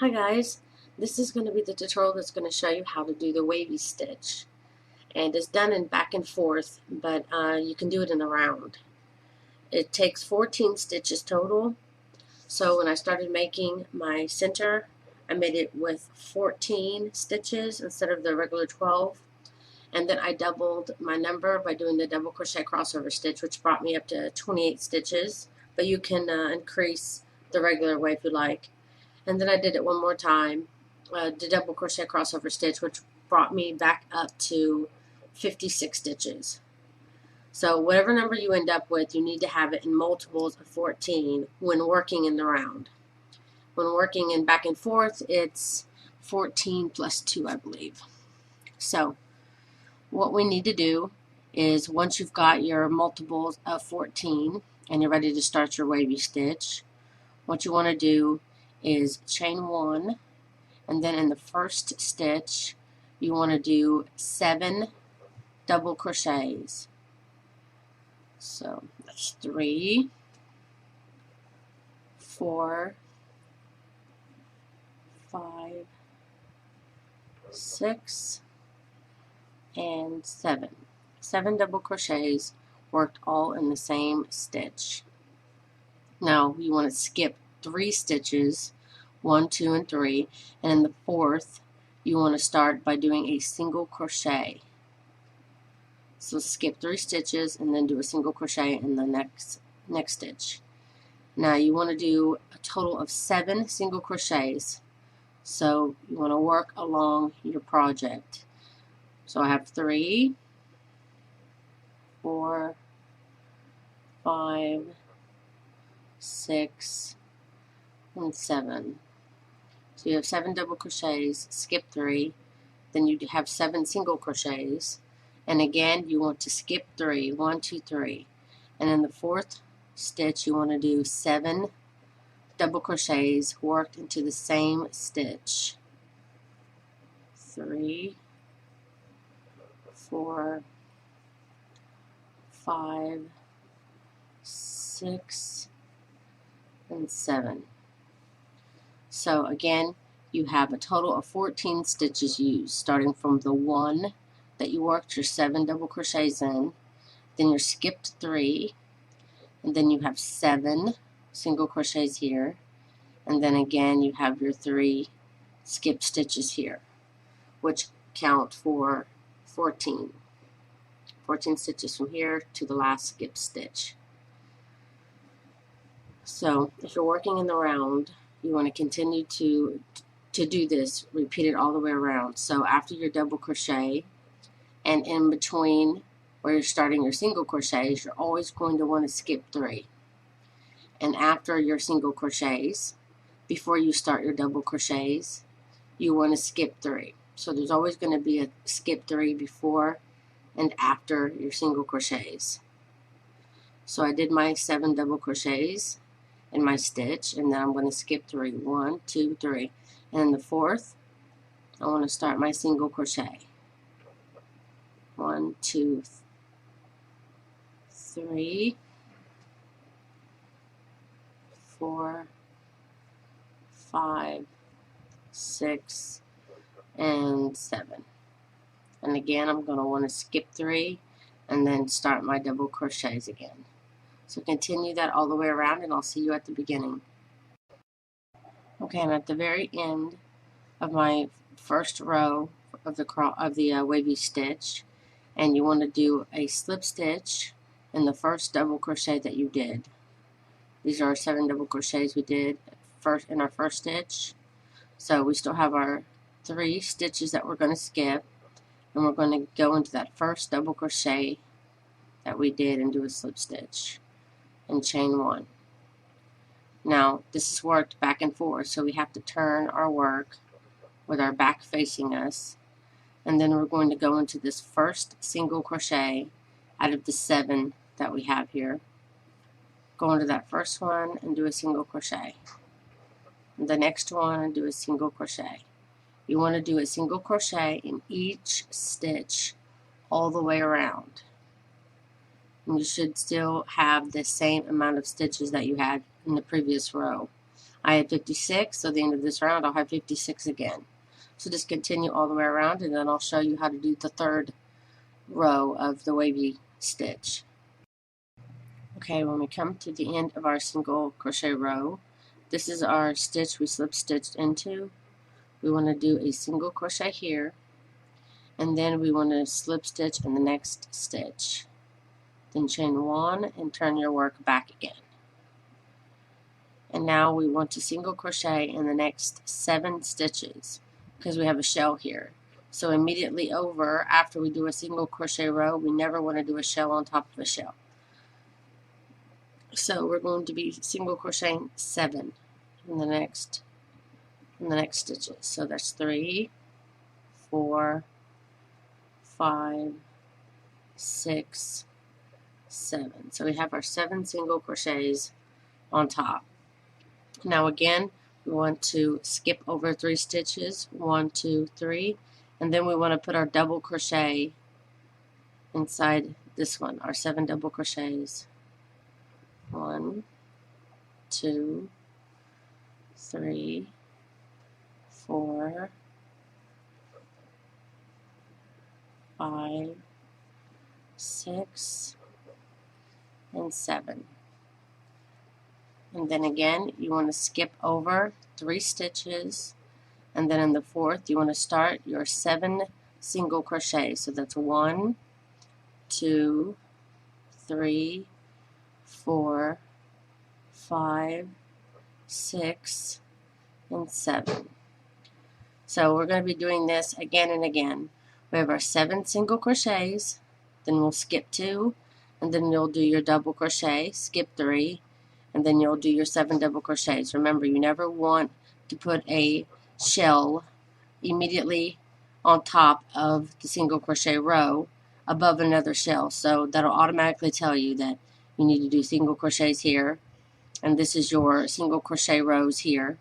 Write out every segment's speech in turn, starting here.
Hi guys, this is going to be the tutorial that's going to show you how to do the wavy stitch, and it's done in back and forth, but you can do it in a round. It takes 14 stitches total, so when I started making my center I made it with 14 stitches instead of the regular 12, and then I doubled my number by doing the double crochet crossover stitch, which brought me up to 28 stitches, but you can increase the regular way if you like. And then I did it one more time, the double crochet crossover stitch, which brought me back up to 56 stitches. So whatever number you end up with, you need to have it in multiples of 14 when working in the round. When working in back and forth, it's 14 plus 2, I believe. So what we need to do is, once you've got your multiples of 14 and you're ready to start your wavy stitch, what you want to do is chain 1, and then in the first stitch you want to do 7 double crochets. So that's 3, 4, 5, 6, and 7. 7 double crochets worked all in the same stitch. Now you want to skip 3 stitches, 1, 2, and 3, and in the fourth you want to start by doing a single crochet. So skip 3 stitches and then do a single crochet in the next stitch. Now you want to do a total of 7 single crochets, so you want to work along your project. So I have 3, 4, 5, 6, and 7. So you have 7 double crochets, skip 3, then you have 7 single crochets, and again you want to skip 3, 1, 2, 3, and in the fourth stitch you want to do 7 double crochets worked into the same stitch. 3, 4, 5, 6, and 7. So again, you have a total of 14 stitches used, starting from the 1 that you worked your 7 double crochets in, then you skipped 3, and then you have 7 single crochets here, and then again you have your 3 skip stitches here, which count for 14 stitches from here to the last skip stitch. So if you're working in the round, you want to continue to do this, repeat it all the way around. So after your double crochet and in between where you're starting your single crochets, you're always going to want to skip 3. And after your single crochets, before you start your double crochets, you want to skip 3. So there's always going to be a skip 3 before and after your single crochets. So I did my 7 double crochets in my stitch, and then I'm going to skip 3, 1, 2, 3, and in the fourth I want to start my single crochet. 1, 2, 3, 4, 5, 6, and 7. And again I'm going to want to skip 3 and then start my double crochets again. So continue that all the way around, and I'll see you at the beginning. Okay, I'm at the very end of my first row of the wavy stitch, and you want to do a slip stitch in the first double crochet that you did. These are our 7 double crochets we did in our first stitch. So we still have our 3 stitches that we're going to skip, and we're going to go into that first double crochet that we did and do a slip stitch and chain 1. Now this is worked back and forth, so we have to turn our work with our back facing us, and then we're going to go into this first single crochet out of the 7 that we have here. Go into that first one and do a single crochet, and the next one and do a single crochet. You want to do a single crochet in each stitch all the way around. And you should still have the same amount of stitches that you had in the previous row. I had 56, so at the end of this round I'll have 56 again. So just continue all the way around, and then I'll show you how to do the third row of the wavy stitch. Okay, when we come to the end of our single crochet row, this is our stitch we slip stitched into. We want to do a single crochet here, and then we want to slip stitch in the next stitch. Then chain 1 and turn your work back again. And now we want to single crochet in the next 7 stitches because we have a shell here. So immediately over, after we do a single crochet row, we never want to do a shell on top of a shell. So we're going to be single crocheting 7 in the next stitches. So that's 3, 4, 5, 6, 7. So we have our 7 single crochets on top. Now again, we want to skip over 3 stitches, 1, 2, 3, and then we want to put our double crochet inside this one, our 7 double crochets. 1, 2, 3, 4, 5, 6, and 7. And then again, you want to skip over 3 stitches, and then in the 4th, you want to start your 7 single crochets. So that's 1, 2, 3, 4, 5, 6, and 7. So we're going to be doing this again and again. We have our 7 single crochets, then we'll skip 2, and then you'll do your double crochet, skip 3, and then you'll do your 7 double crochets. Remember, you never want to put a shell immediately on top of the single crochet row above another shell. So that'll automatically tell you that you need to do single crochets here, and this is your single crochet rows here,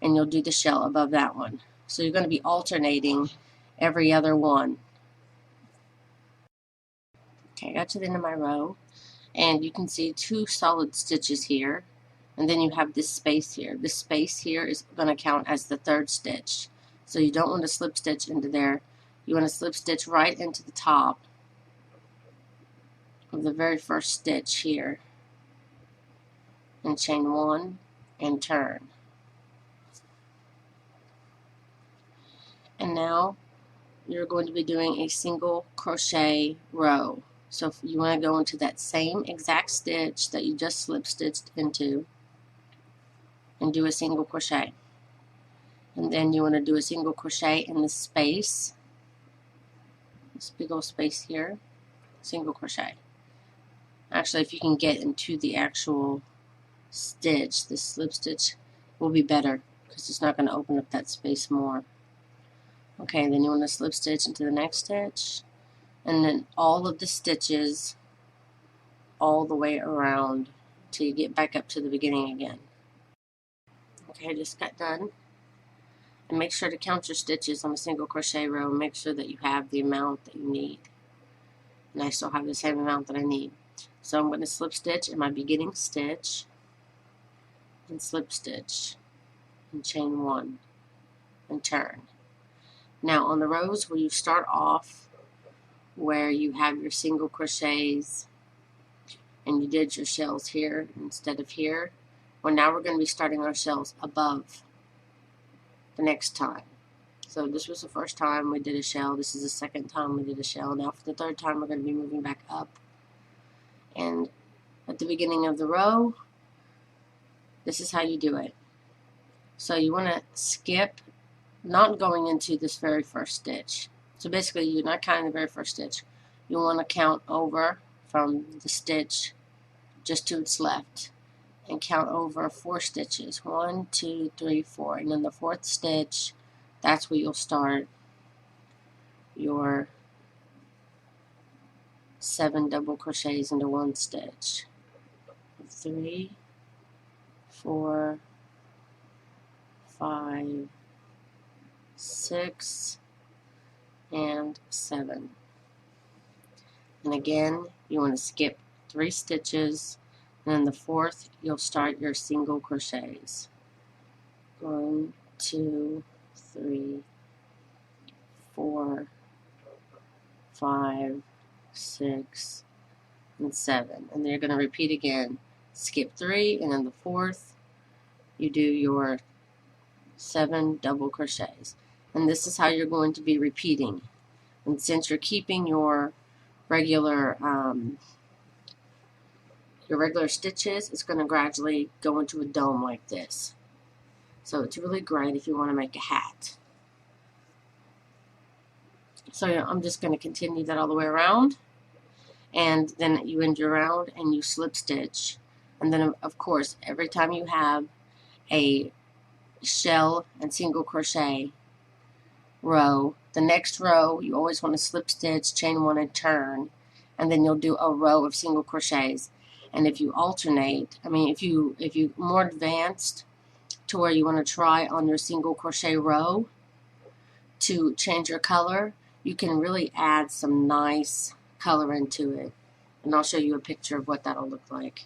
and you'll do the shell above that one. So you're going to be alternating every other one. Okay, I got to the end of my row, and you can see 2 solid stitches here, and then you have this space here. This space here is going to count as the 3rd stitch. So you don't want to slip stitch into there. You want to slip stitch right into the top of the very first stitch here, and chain 1 and turn. And now you're going to be doing a single crochet row. So if you want to go into that same exact stitch that you just slip stitched into and do a single crochet. And then you want to do a single crochet in the space, this big old space here, single crochet. Actually, if you can get into the actual stitch, the slip stitch will be better because it's not going to open up that space more. Okay, then you want to slip stitch into the next stitch, and then all of the stitches all the way around till you get back up to the beginning again. Okay, I just got done. And make sure to count your stitches on a single crochet row. Make sure that you have the amount that you need. And I still have the same amount that I need. So I'm going to slip stitch in my beginning stitch, and slip stitch, and chain 1, and turn. Now on the rows where you start off, where you have your single crochets and you did your shells here instead of here, well, now we're going to be starting our shells above the next time. So this was the first time we did a shell. This is the second time we did a shell. Now for the 3rd time we're going to be moving back up. And at the beginning of the row, this is how you do it. So you want to skip, not going into this very first stitch. So basically you're not counting the very first stitch. You want to count over from the stitch just to its left and count over 4 stitches. 1, 2, 3, 4. And then the 4th stitch, that's where you'll start your 7 double crochets into 1 stitch. 3, 4, 5, 6, and 7. And again, you want to skip 3 stitches, and then the 4th you'll start your single crochets. 1, 2, 3, 4, 5, 6, and 7. And then you're going to repeat again. Skip 3, and then the fourth, you do your 7 double crochets. And this is how you're going to be repeating. And since you're keeping your regular stitches, it's going to gradually go into a dome like this. So it's really great if you want to make a hat. So I'm just going to continue that all the way around, and then you end your round and you slip stitch. And then of course, every time you have a shell and single crochet row, the next row you always want to slip stitch, chain 1, and turn, and then you'll do a row of single crochets. And if you alternate, if you more advanced to where you want to try on your single crochet row to change your color, you can really add some nice color into it. And I'll show you a picture of what that'll look like.